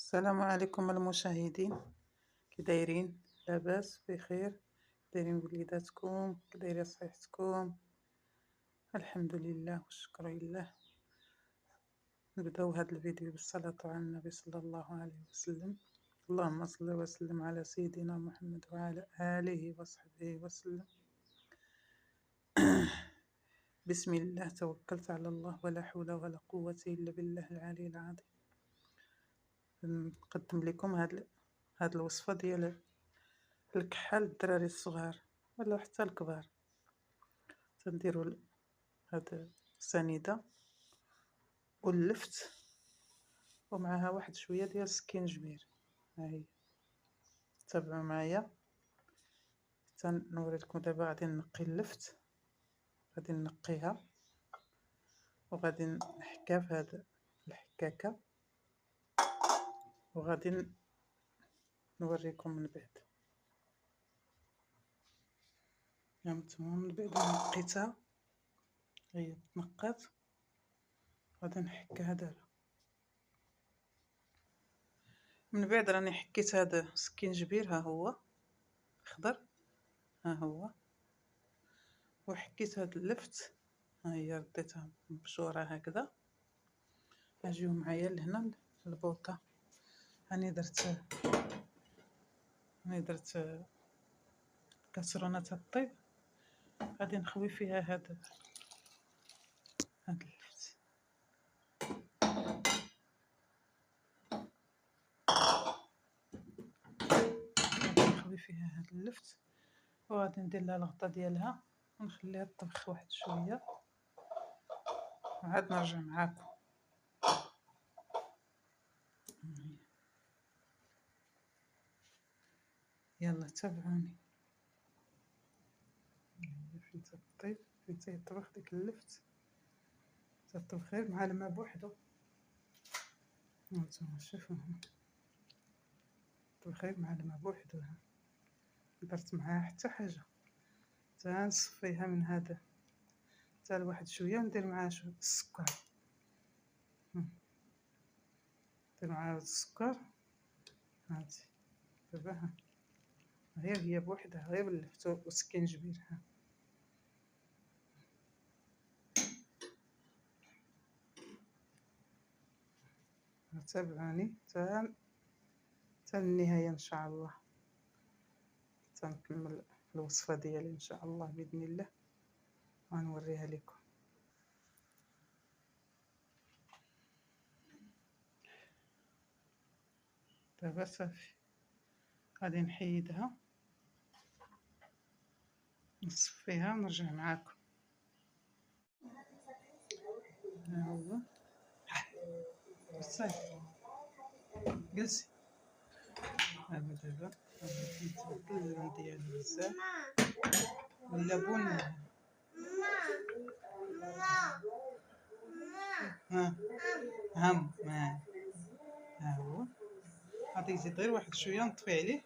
السلام عليكم المشاهدين. كي دايرين؟ لاباس بخير؟ دايرين وليداتكم؟ كي دايره صحتكم؟ الحمد لله والشكر لله. نبداو هذا الفيديو بالصلاة على النبي صلى الله عليه وسلم. اللهم صل وسلم على سيدنا محمد وعلى آله وصحبه وسلم. بسم الله توكلت على الله ولا حول ولا قوة إلا بالله العلي العظيم. نقدم لكم هاد الوصفة ديال الكحل الدراري الصغار ولا حتى الكبار. تنديروا هاد السنيدة واللفت ومعها واحد شوية ديال السكينجبير. ها هي، تابعوا معايا. تنوريكم دابا. غادي نقي اللفت، غادي نقيها وغادي نحكها في هاد الحكاكة وغادي نوريكم من بعد. هانتوما من بعد ما نقيتها هي تنقات، غادي نحكها دابا. من بعد راني حكيت هذا السكينجبير، ها هو خضر، ها هو، وحكيت هاد اللفت، ها هي رديتها مبشوره هكذا. اجيو معايا لهنا البوطه. راني درت كاسرونه الطيب. غادي نخوي فيها هاد اللفت. غادي نخوي فيها هاد اللفت وغادي ندير لها الغطا ديالها ونخليها تطبخ واحد شويه وعاد نرجع معاكم. يلا تابعوني. فين تطيب، فين تيطبخ ديك اللفت، تطبخ غير مع الماء بوحدو. هانتوما شوفوا، طبخ غير مع الماء بوحدو. درت معاها حتى حاجه، تنصفيها من هذا حتى لواحد شويه وندير معاها شويه السكر. ندير معاها السكر. هانتي دابا غير هي بوحدها، غير باللفت والسكينجبير. تابعوني حتى النهايه ان شاء الله، تنكمل الوصفه ديالي ان شاء الله باذن الله غنوريها لكم. دابا صافي غادي نحيدها نصفيها ونرجع معاكم. ها هو صافي، جلسي. هذا دابا نتبدل اللون ديالو بزاف ولا بني. ها هو غادي يزيد غير واحد شويه نطفي عليه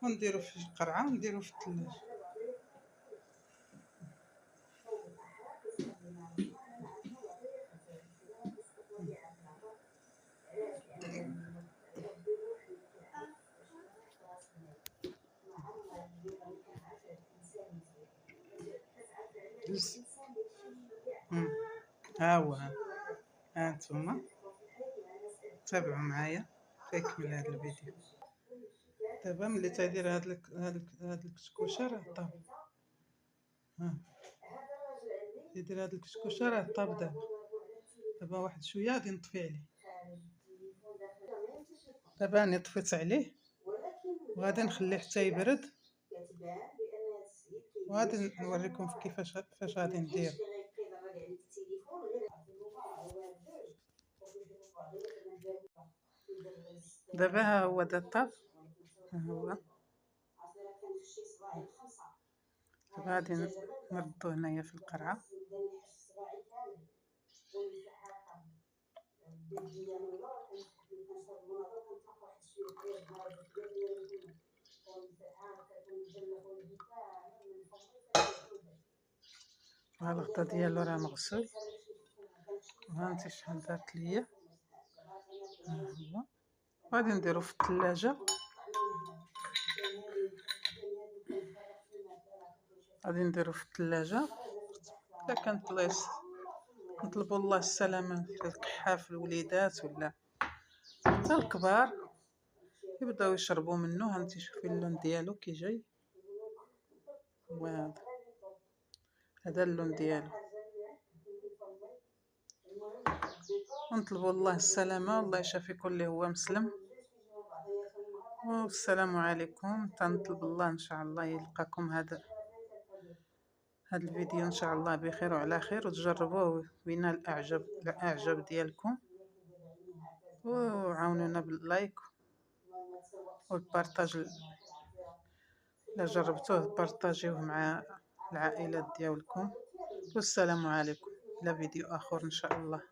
ونديرو في القرعه ونديرو في الثلاجه. ها هو، ها انتما تابعوا معايا تكمل هذا الفيديو. دابا ملي تيدير هاد الكشكوشه راه طاب. يدير هاد الكشكوشه راه طاب. دابا واحد شويه غادي نطفي عليه. دابا راني طفيت عليه وغادي نخليه حتى يبرد وغادي نوريكم كيفاش غادي ندير. دابا ها هو دا طاب. ها هو دابا غادي نردو هنايا في القرعه. ها الغطا ديالو راه مغسول وهانتي شحال دارت ليا. ها هو غادي نديرو في الثلاجة. غادي نديرو في الثلاجة. الا كانت بلايص نطلبوا الله السلامة للكحاف الوليدات ولا حتى الكبار يبداو يشربوا منه. هانتي شوفي اللون ديالو كي جاي، وهذا هذا اللون ديالو. ونطلبوا الله السلامة والله يشافي كل هو مسلم. والسلام عليكم. تنطلب الله ان شاء الله يلقاكم هذا الفيديو ان شاء الله بخير وعلى خير، وتجربوه وينال الاعجاب ديالكم، وعاونونا باللايك والبارطاج. الا جربتوه بارطاجيوه مع العائلات ديالكم. والسلام عليكم، الى فيديو اخر ان شاء الله.